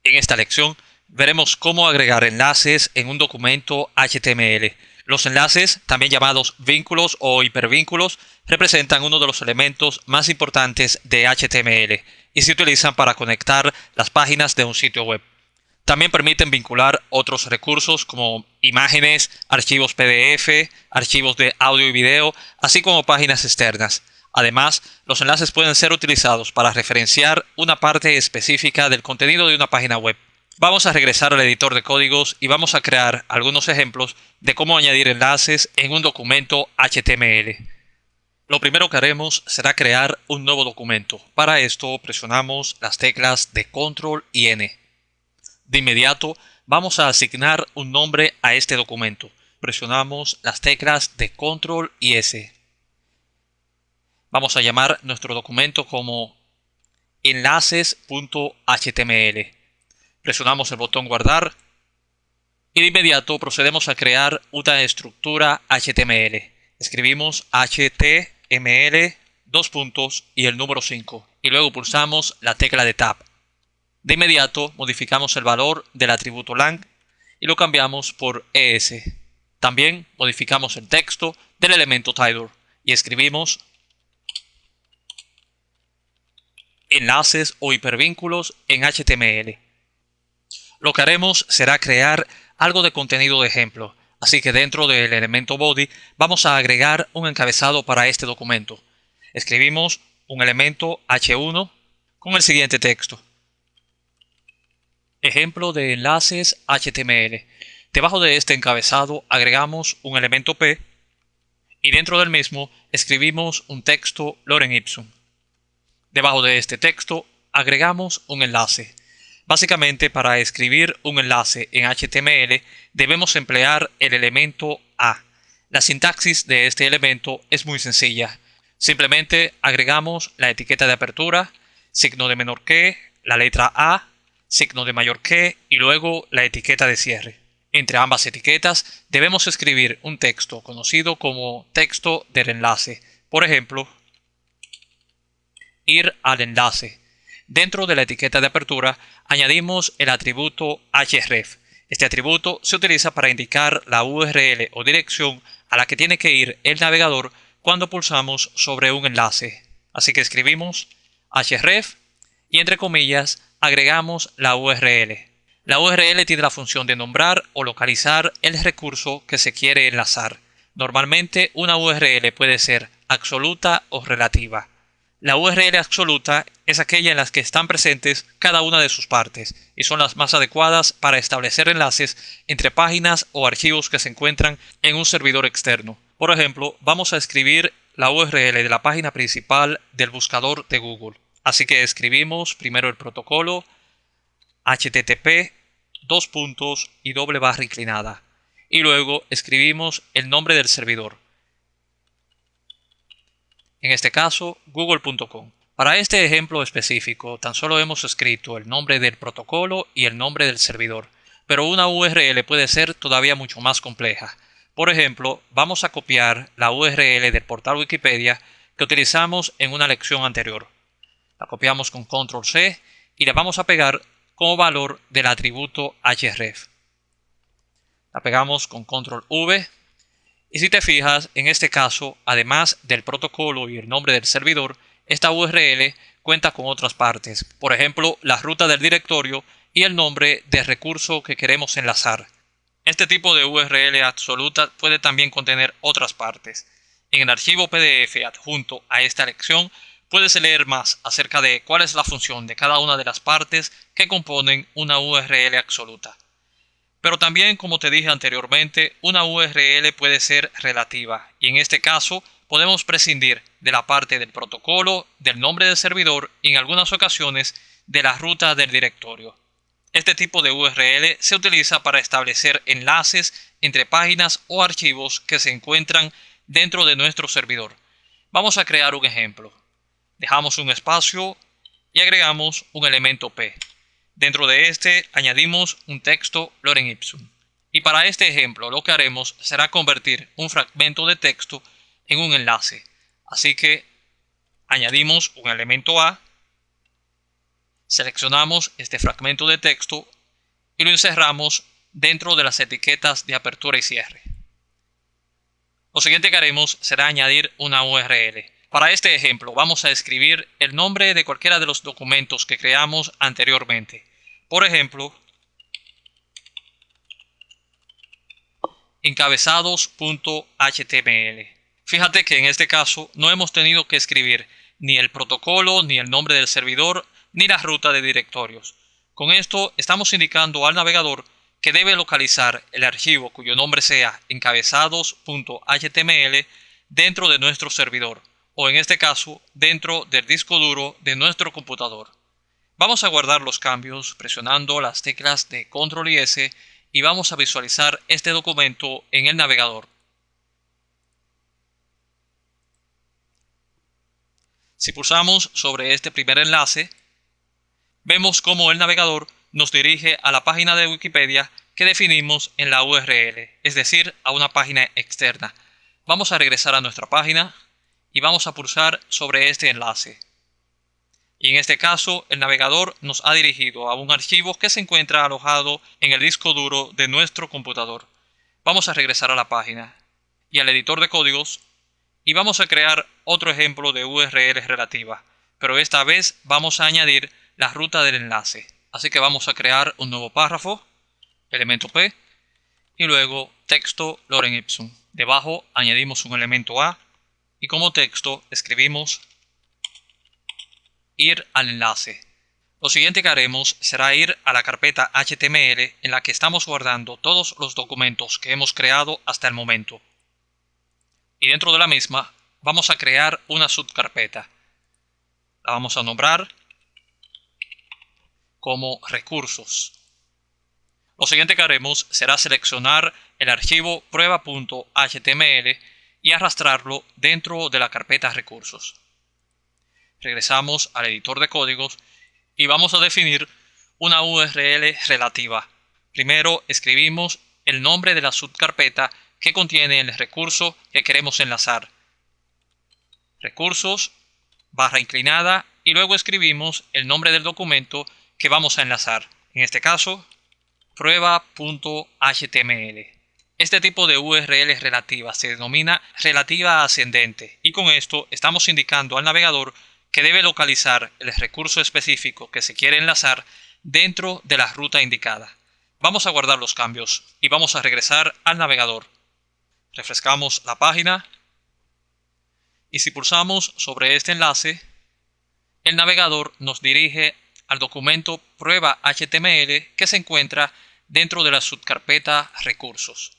En esta lección veremos cómo agregar enlaces en un documento HTML. Los enlaces, también llamados vínculos o hipervínculos, representan uno de los elementos más importantes de HTML y se utilizan para conectar las páginas de un sitio web. También permiten vincular otros recursos como imágenes, archivos PDF, archivos de audio y video, así como páginas externas. Además, los enlaces pueden ser utilizados para referenciar una parte específica del contenido de una página web. Vamos a regresar al editor de códigos y vamos a crear algunos ejemplos de cómo añadir enlaces en un documento HTML. Lo primero que haremos será crear un nuevo documento. Para esto presionamos las teclas de Control y N. De inmediato vamos a asignar un nombre a este documento. Presionamos las teclas de Control y S. Vamos a llamar nuestro documento como enlaces.html. Presionamos el botón guardar y de inmediato procedemos a crear una estructura HTML. Escribimos HTML, dos puntos y el número 5 y luego pulsamos la tecla de Tab. De inmediato modificamos el valor del atributo lang y lo cambiamos por ES. También modificamos el texto del elemento title y escribimos enlaces o hipervínculos en HTML. Lo que haremos será crear algo de contenido de ejemplo, así que dentro del elemento body vamos a agregar un encabezado para este documento. Escribimos un elemento H1 con el siguiente texto. Ejemplo de enlaces HTML. Debajo de este encabezado agregamos un elemento P y dentro del mismo escribimos un texto lorem ipsum. Debajo de este texto agregamos un enlace. Básicamente, para escribir un enlace en HTML debemos emplear el elemento A. La sintaxis de este elemento es muy sencilla. Simplemente agregamos la etiqueta de apertura, signo de menor que, la letra A, signo de mayor que y luego la etiqueta de cierre. Entre ambas etiquetas debemos escribir un texto conocido como texto del enlace. Por ejemplo, ir al enlace. Dentro de la etiqueta de apertura añadimos el atributo href. Este atributo se utiliza para indicar la URL o dirección a la que tiene que ir el navegador cuando pulsamos sobre un enlace. Así que escribimos href y entre comillas agregamos la URL. La URL tiene la función de nombrar o localizar el recurso que se quiere enlazar. Normalmente una URL puede ser absoluta o relativa. La URL absoluta es aquella en la que están presentes cada una de sus partes y son las más adecuadas para establecer enlaces entre páginas o archivos que se encuentran en un servidor externo. Por ejemplo, vamos a escribir la URL de la página principal del buscador de Google. Así que escribimos primero el protocolo http // y luego escribimos el nombre del servidor. En este caso, google.com. Para este ejemplo específico, tan solo hemos escrito el nombre del protocolo y el nombre del servidor, pero una URL puede ser todavía mucho más compleja. Por ejemplo, vamos a copiar la URL del portal Wikipedia que utilizamos en una lección anterior. La copiamos con Control C y la vamos a pegar como valor del atributo href. La pegamos con Control V. Y si te fijas, en este caso, además del protocolo y el nombre del servidor, esta URL cuenta con otras partes, por ejemplo, la ruta del directorio y el nombre del recurso que queremos enlazar. Este tipo de URL absoluta puede también contener otras partes. En el archivo PDF adjunto a esta lección, puedes leer más acerca de cuál es la función de cada una de las partes que componen una URL absoluta. Pero también, como te dije anteriormente, una URL puede ser relativa y en este caso podemos prescindir de la parte del protocolo, del nombre del servidor y en algunas ocasiones de la ruta del directorio. Este tipo de URL se utiliza para establecer enlaces entre páginas o archivos que se encuentran dentro de nuestro servidor. Vamos a crear un ejemplo. Dejamos un espacio y agregamos un elemento P. Dentro de este añadimos un texto lorem ipsum. Y para este ejemplo lo que haremos será convertir un fragmento de texto en un enlace. Así que añadimos un elemento A Seleccionamos este fragmento de texto y lo encerramos dentro de las etiquetas de apertura y cierre. Lo siguiente que haremos será añadir una URL. Para este ejemplo vamos a escribir el nombre de cualquiera de los documentos que creamos anteriormente. Por ejemplo, encabezados.html. Fíjate que en este caso no hemos tenido que escribir ni el protocolo, ni el nombre del servidor, ni la ruta de directorios. Con esto estamos indicando al navegador que debe localizar el archivo cuyo nombre sea encabezados.html dentro de nuestro servidor, o en este caso dentro del disco duro de nuestro computador. Vamos a guardar los cambios presionando las teclas de Control y S y vamos a visualizar este documento en el navegador. Si pulsamos sobre este primer enlace, vemos cómo el navegador nos dirige a la página de Wikipedia que definimos en la URL, es decir, a una página externa. Vamos a regresar a nuestra página y vamos a pulsar sobre este enlace. Y en este caso, el navegador nos ha dirigido a un archivo que se encuentra alojado en el disco duro de nuestro computador. Vamos a regresar a la página y al editor de códigos y vamos a crear otro ejemplo de URL relativa, pero esta vez vamos a añadir la ruta del enlace. Así que vamos a crear un nuevo párrafo, elemento P, y luego texto lorem ipsum. Debajo añadimos un elemento A y como texto escribimos ir al enlace. Lo siguiente que haremos será ir a la carpeta HTML en la que estamos guardando todos los documentos que hemos creado hasta el momento. Y dentro de la misma vamos a crear una subcarpeta. La vamos a nombrar como recursos. Lo siguiente que haremos será seleccionar el archivo prueba.html y arrastrarlo dentro de la carpeta recursos. Regresamos al editor de códigos y vamos a definir una URL relativa. Primero escribimos el nombre de la subcarpeta que contiene el recurso que queremos enlazar. Recursos, barra inclinada y luego escribimos el nombre del documento que vamos a enlazar. En este caso, prueba.html. Este tipo de URL relativa se denomina relativa ascendente y con esto estamos indicando al navegador que debe localizar el recurso específico que se quiere enlazar dentro de la ruta indicada. Vamos a guardar los cambios y vamos a regresar al navegador. Refrescamos la página y si pulsamos sobre este enlace, el navegador nos dirige al documento prueba.html que se encuentra dentro de la subcarpeta recursos.